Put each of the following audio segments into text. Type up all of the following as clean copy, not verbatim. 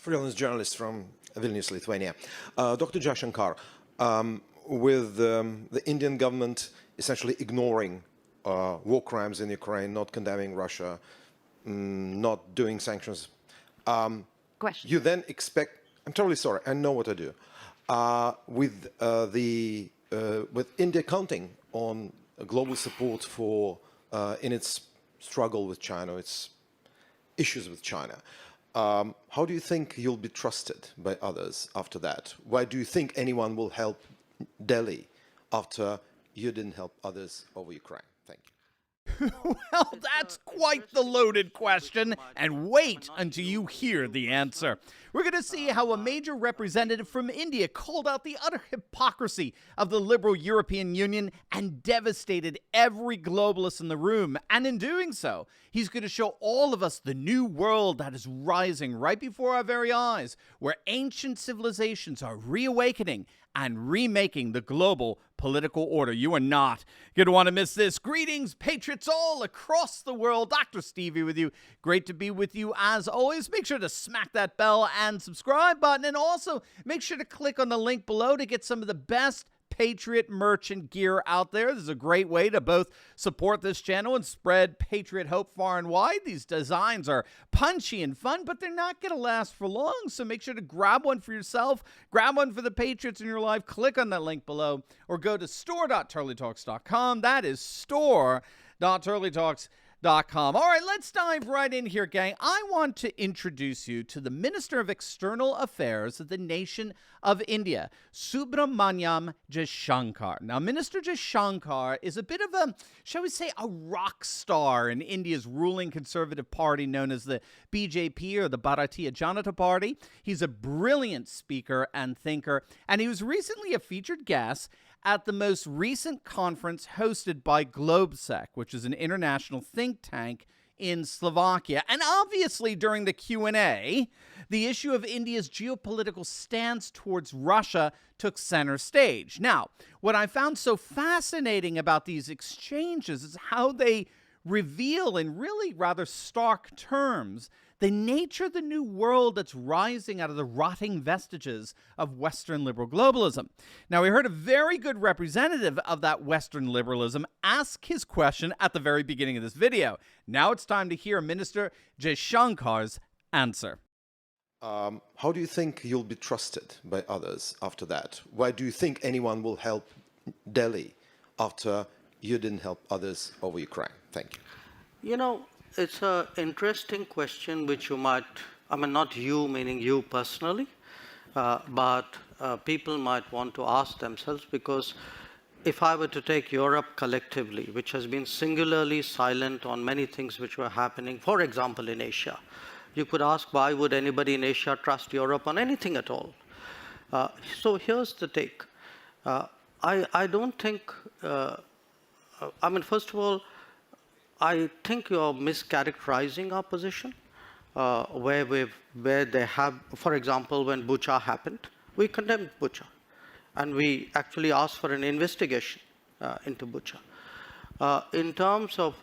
freelance journalist from Vilnius, Lithuania. Dr. Jaishankar, with the Indian government essentially ignoring war crimes in Ukraine, not condemning Russia, not doing sanctions, you then expect, I'm totally sorry, I know what I do, with India counting on global support for in its struggle with China, its issues with China. How do you think you'll be trusted by others after that? Why do you think anyone will help Delhi after you didn't help others over Ukraine? Thank you. Well, that's quite the loaded question, and wait until you hear the answer. We're going to see how a major representative from India called out the utter hypocrisy of the liberal European Union and devastated every globalist in the room. And in doing so, he's going to show all of us the new world that is rising right before our very eyes, where ancient civilizations are reawakening and remaking the global political order. You are not going to want to miss this. Greetings, patriots all across the world. Dr. Stevie with you. Great to be with you as always. Make sure to smack that bell and subscribe button. And also make sure to click on the link below to get some of the best Patriot merch and gear out there. This is a great way to both support this channel and spread Patriot hope far and wide. These designs are punchy and fun, but they're not going to last for long. So make sure to grab one for yourself, grab one for the Patriots in your life, click on that link below, or go to store.turleytalks.com. That is store.turleytalks.com. All right, let's dive right in here, gang. I want to introduce you to the Minister of External Affairs of the nation of India, Subramaniam Jaishankar. Now, Minister Jaishankar is a bit of a, shall we say, a rock star in India's ruling conservative party known as the BJP, or the Bharatiya Janata Party. He's a brilliant speaker and thinker, and he was recently a featured guest at the most recent conference hosted by Globsec, which is an international think tank in Slovakia. And obviously during the Q&A, the issue of India's geopolitical stance towards Russia took center stage. Now, what I found so fascinating about these exchanges is how they reveal in really rather stark terms the nature of the new world that's rising out of the rotting vestiges of Western liberal globalism. Now, we heard a very good representative of that Western liberalism ask his question at the very beginning of this video. Now it's time to hear Minister Jaishankar's answer. How do you think you'll be trusted by others after that? Why do you think anyone will help Delhi after you didn't help others over Ukraine? Thank you. You know, it's an interesting question which you might, I mean, not you, meaning you personally, but people might want to ask themselves, because if I were to take Europe collectively, which has been singularly silent on many things which were happening, for example, in Asia, you could ask, why would anybody in Asia trust Europe on anything at all? So here's the take. I don't think, I mean, first of all, I think you're mischaracterizing our position, where they have, for example, when Bucha happened, we condemned Bucha, and we actually asked for an investigation into Bucha. In terms of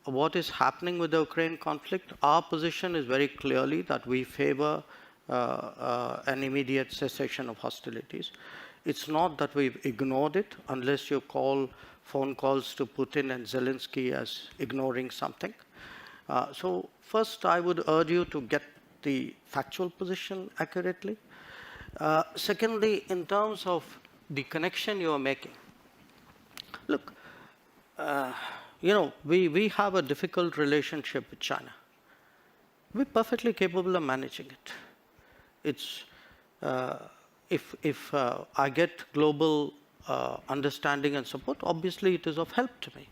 what is happening with the Ukraine conflict, our position is very clearly that we favor an immediate cessation of hostilities. It's not that we've ignored it, unless you call phone calls to Putin and Zelensky as ignoring something. So first, I would urge you to get the factual position accurately. Secondly, in terms of the connection you are making, look, you know, we have a difficult relationship with China. We're perfectly capable of managing it. It's, if I get global understanding and support, obviously it is of help to me.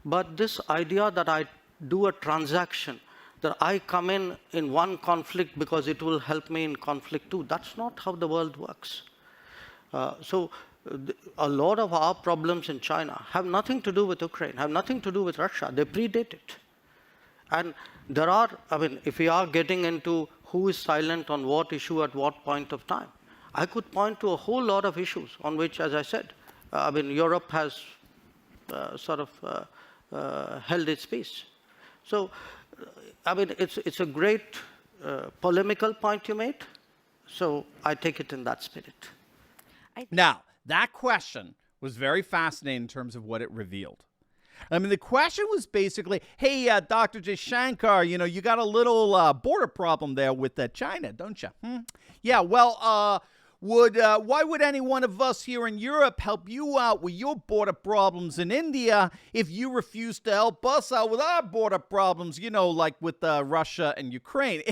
But this idea that I do a transaction, that I come in one conflict because it will help me in conflict two, that's not how the world works. So a lot of our problems in China have nothing to do with Ukraine, have nothing to do with Russia. They predate it. And there are, I mean, if we are getting into who is silent on what issue at what point of time, I could point to a whole lot of issues on which, as I said, I mean, Europe has sort of held its peace. So, I mean, it's a great polemical point you made. So I take it in that spirit. Now, that question was very fascinating in terms of what it revealed. I mean, the question was basically, hey, Dr. Jaishankar, you got a little border problem there with China, don't you? Yeah, well, why would any one of us here in Europe help you out with your border problems in India if you refuse to help us out with our border problems, like with Russia and Ukraine?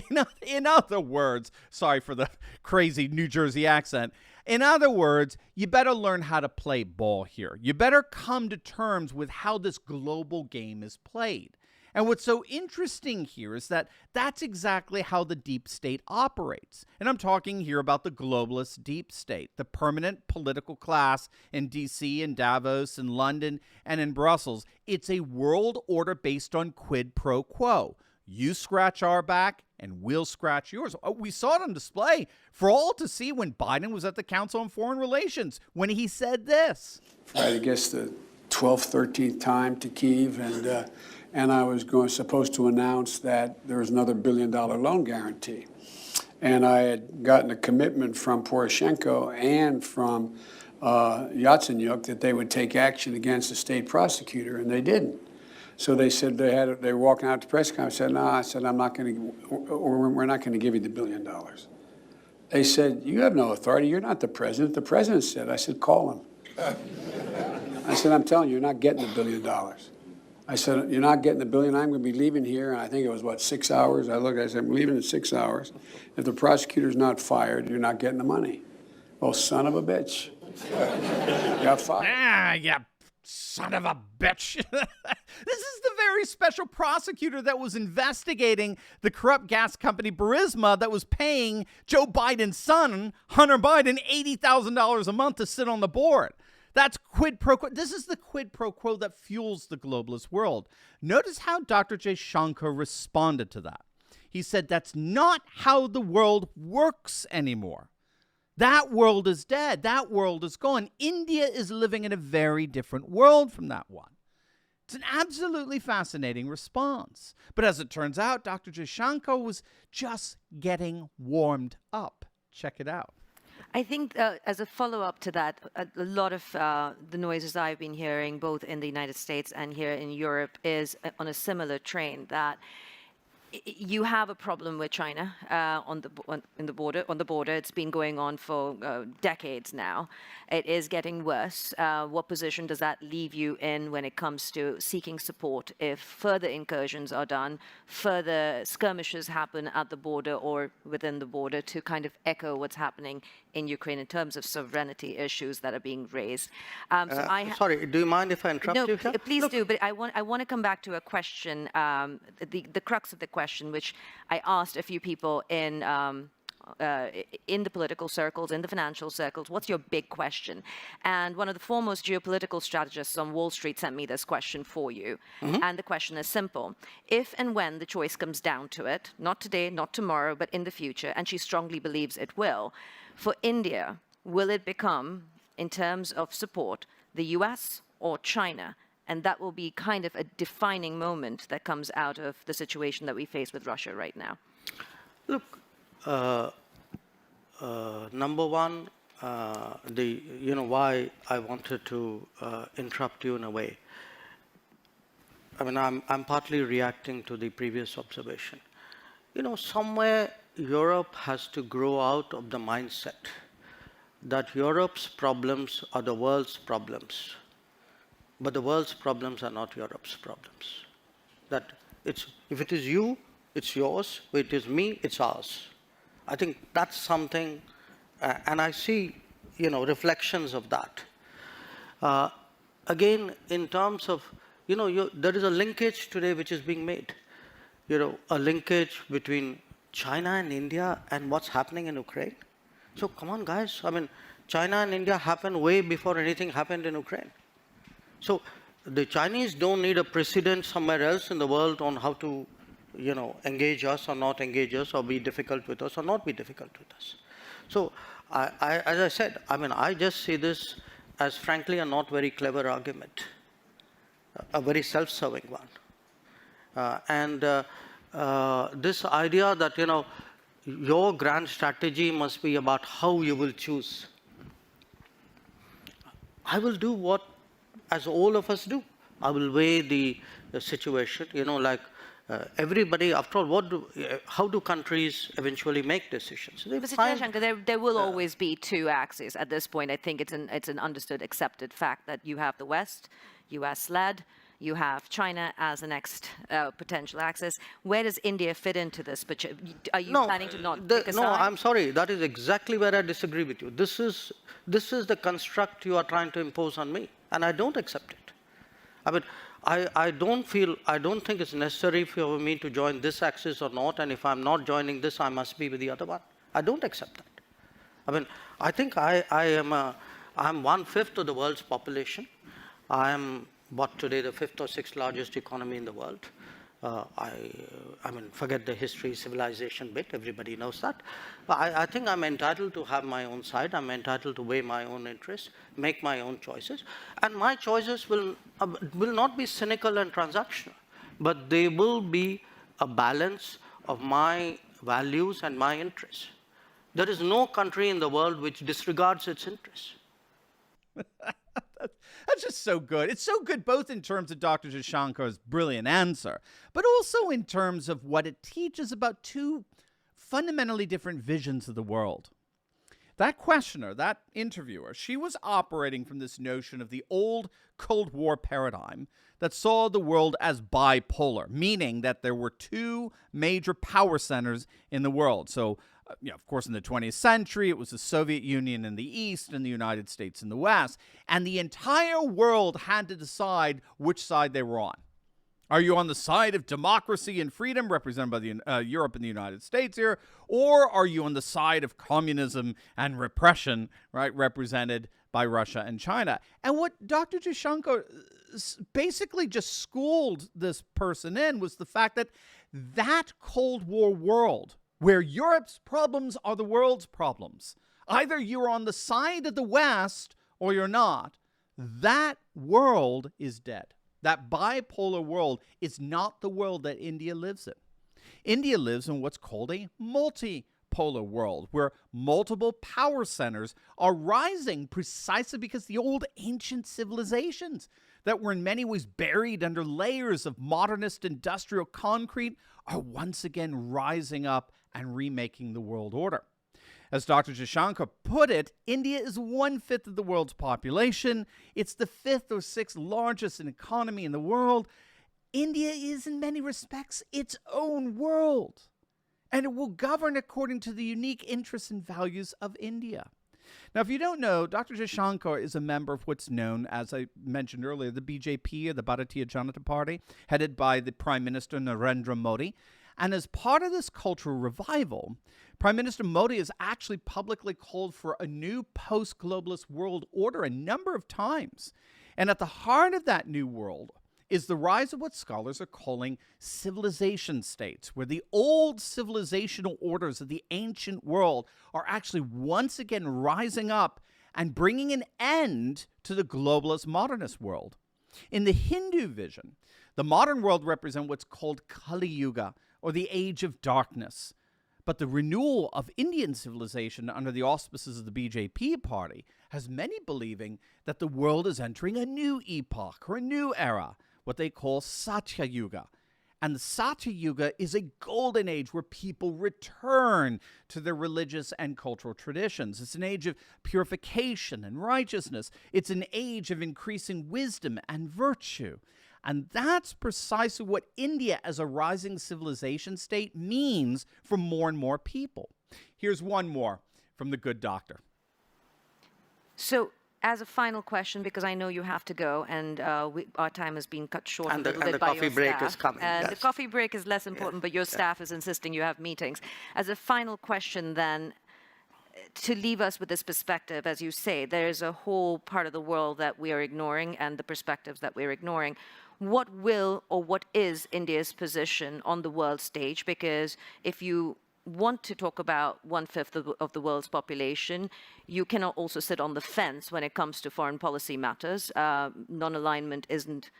In other words, sorry for the crazy New Jersey accent. In other words, you better learn how to play ball here. You better come to terms with how this global game is played. And what's so interesting here is that that's exactly how the deep state operates. And I'm talking here about the globalist deep state, the permanent political class in DC and Davos and London and in Brussels. It's a world order based on quid pro quo. You scratch our back and we'll scratch yours. We saw it on display for all to see when Biden was at the Council on Foreign Relations, when he said this. I guess the 12th, 13th time to Kyiv, and I was supposed to announce that there was another $1 billion loan guarantee. And I had gotten a commitment from Poroshenko and from Yatsenyuk that they would take action against the state prosecutor, and they didn't. So they said they were walking out to press conference. I said, no, I said, I'm not going to, or we're not going to give you the $1 billion. They said, you have no authority. You're not the president. The president said. I said, call him. I said, I'm telling you, you're not getting the $1 billion. I said, you're not getting the $1 billion. I'm going to be leaving here. And I think it was, 6 hours? I looked, I said, I'm leaving in 6 hours. If the prosecutor's not fired, you're not getting the money. Well, son of a bitch. Got fired. Yeah. Son of a bitch. This is the very special prosecutor that was investigating the corrupt gas company Burisma that was paying Joe Biden's son, Hunter Biden, $80,000 a month to sit on the board. That's quid pro quo. This is the quid pro quo that fuels the globalist world. Notice how Dr. Jaishankar responded to that. He said that's not how the world works anymore. That world is dead. That world is gone. India is living in a very different world from that one. It's an absolutely fascinating response. But as it turns out, Dr. Jaishankar was just getting warmed up. Check it out. I think as a follow-up to that, a lot of the noises I've been hearing, both in the United States and here in Europe, is on a similar train that you have a problem with China on the border. It's been going on for decades now. It is getting worse. What position does that leave you in when it comes to seeking support if further incursions are done, further skirmishes happen at the border or within the border, to kind of echo what's happening in Ukraine in terms of sovereignty issues that are being raised? Sorry, do you mind if I interrupt you here? No, please do. But I want to come back to a question, the crux of the question, which I asked a few people in the political circles, in the financial circles. What's your big question? And one of the foremost geopolitical strategists on Wall Street sent me this question for you. Mm-hmm. And the question is simple. If and when the choice comes down to it, not today, not tomorrow, but in the future, and she strongly believes it will, for India, will it become, in terms of support, the US or China? And that will be kind of a defining moment that comes out of the situation that we face with Russia right now. Look, number one, why I wanted to interrupt you in a way. I mean, I'm partly reacting to the previous observation. Somewhere Europe has to grow out of the mindset that Europe's problems are the world's problems. But the world's problems are not Europe's problems. That if it is you, it's yours. If it is me, it's ours. I think that's something, and I see, reflections of that. Again, in terms of, there is a linkage today which is being made. A linkage between China and India and what's happening in Ukraine. So come on, guys. I mean, China and India happened way before anything happened in Ukraine. So the Chinese don't need a precedent somewhere else in the world on how to, engage us or not engage us, or be difficult with us or not be difficult with us. So as I said, I just see this as frankly a not very clever argument, a very self-serving one. this idea that, your grand strategy must be about how you will choose. I will do what, as all of us do. I will weigh the situation, everybody, after all, how do countries eventually make decisions? They Mr. find- Jaishankar, there will always be two axes at this point. I think it's an understood, accepted fact that you have the West, US-led, you have China as the next potential axis. Where does India fit into this? But are you planning to not pick a No, side? I'm sorry. That is exactly where I disagree with you. This is the construct you are trying to impose on me, and I don't accept it. I mean, I don't think it's necessary for me to join this axis or not, and if I'm not joining this, I must be with the other one. I don't accept that. I mean, I think I'm 1/5 of the world's population. I am, today the 5th or 6th largest economy in the world. I mean, forget the history, civilization bit, everybody knows that. But I think I'm entitled to have my own side. I'm entitled to weigh my own interests, make my own choices. And my choices will not be cynical and transactional, but they will be a balance of my values and my interests. There is no country in the world which disregards its interests. That's just so good. It's so good both in terms of Dr. Jaishankar's brilliant answer, but also in terms of what it teaches about two fundamentally different visions of the world. That questioner, that interviewer, she was operating from this notion of the old Cold War paradigm that saw the world as bipolar, meaning that there were two major power centers in the world. So, of course, in the 20th century, it was the Soviet Union in the East and the United States in the West. And the entire world had to decide which side they were on. Are you on the side of democracy and freedom, represented by the Europe and the United States here? Or are you on the side of communism and repression, right, represented by Russia and China? And what Dr. Jaishankar basically just schooled this person in was the fact that that Cold War world, where Europe's problems are the world's problems, either you're on the side of the West or you're not, that world is dead. That bipolar world is not the world that India lives in. India lives in what's called a multipolar world, where multiple power centers are rising precisely because the old ancient civilizations that were in many ways buried under layers of modernist industrial concrete are once again rising up and remaking the world order. As Dr. Jaishankar put it, India is 1/5 of the world's population. It's the 5th or 6th largest economy in the world. India is, in many respects, its own world. And it will govern according to the unique interests and values of India. Now, if you don't know, Dr. Jaishankar is a member of what's known, as I mentioned earlier, the BJP, or the Bharatiya Janata Party, headed by the Prime Minister Narendra Modi. And as part of this cultural revival, Prime Minister Modi has actually publicly called for a new post-globalist world order a number of times. And at the heart of that new world is the rise of what scholars are calling civilization states, where the old civilizational orders of the ancient world are actually once again rising up and bringing an end to the globalist modernist world. In the Hindu vision, the modern world represents what's called Kali Yuga, or the Age of Darkness. But the renewal of Indian civilization under the auspices of the BJP party has many believing that the world is entering a new epoch or a new era, what they call Satya Yuga. And the Satya Yuga is a golden age where people return to their religious and cultural traditions. It's an age of purification and righteousness. It's an age of increasing wisdom and virtue. And that's precisely what India as a rising civilization state means for more and more people. Here's one more from the good doctor. So, as a final question, because I know you have to go, and our time has been cut short a little bit by your staff. And the coffee break is coming. And the Yes. coffee break is less important, but your staff is insisting you have meetings. As a final question, then, to leave us with this perspective, as you say, there's a whole part of the world that we are ignoring and the perspectives that we're ignoring. What will or what is India's position on the world stage? Because if you want to talk about 1/5 of the world's population, you cannot also sit on the fence when it comes to foreign policy matters. Non-alignment isn't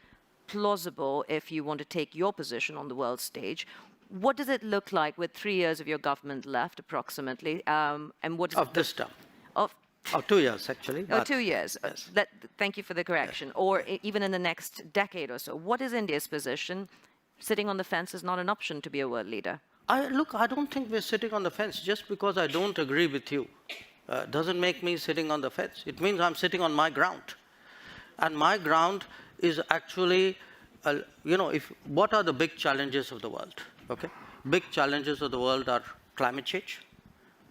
plausible if you want to take your position on the world stage. what does it look like with 3 years of your government left, approximately? And what is Of this term. of Oh, 2 years, actually. Oh, but- 2 years. Yes. Thank you for the correction. Or even in the next decade or so. What is India's position? Sitting on the fence is not an option to be a world leader. Look, I don't think we're sitting on the fence. Just because I don't agree with you doesn't make me sitting on the fence. It means I'm sitting on my ground. And my ground is actually, what are the big challenges of the world? Okay? Big challenges of the world are climate change.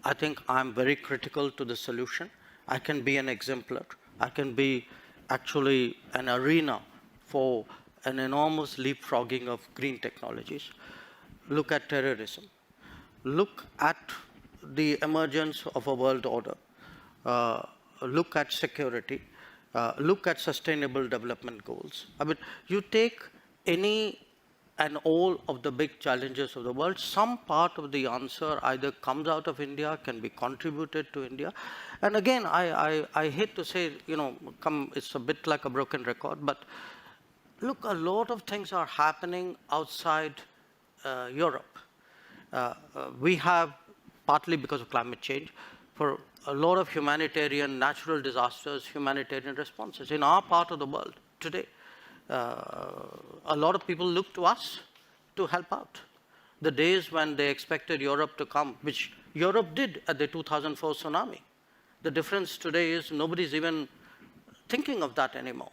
I think I'm very critical to the solution. I can be an exemplar. I can be actually an arena for an enormous leapfrogging of green technologies. Look at terrorism. Look at the emergence of a world order. Look at security. Look at sustainable development goals. I mean, you take any and all of the big challenges of the world, some part of the answer either comes out of India, can be contributed to India. And again, I hate to say, it's a bit like a broken record, but look, a lot of things are happening outside Europe. We have, partly because of climate change, for a lot of humanitarian, natural disasters, humanitarian responses. In our part of the world today, a lot of people look to us to help out. The days when they expected Europe to come, which Europe did at the 2004 tsunami. The difference today is nobody's even thinking of that anymore.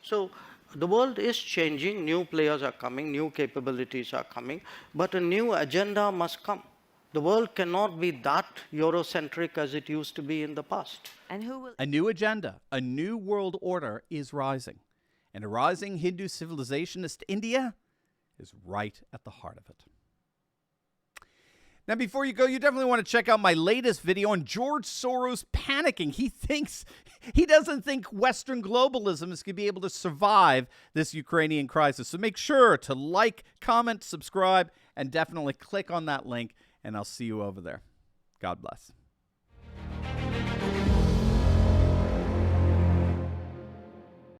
So the world is changing, new players are coming, new capabilities are coming, but a new agenda must come. The world cannot be that Eurocentric as it used to be in the past. And who will... A new agenda, a new world order is rising. And a rising Hindu civilizationist India is right at the heart of it. Now, before you go, you definitely want to check out my latest video on George Soros panicking. He doesn't think Western globalism is going to be able to survive this Ukrainian crisis. So make sure to like, comment, subscribe, and definitely click on that link, and I'll see you over there. God bless.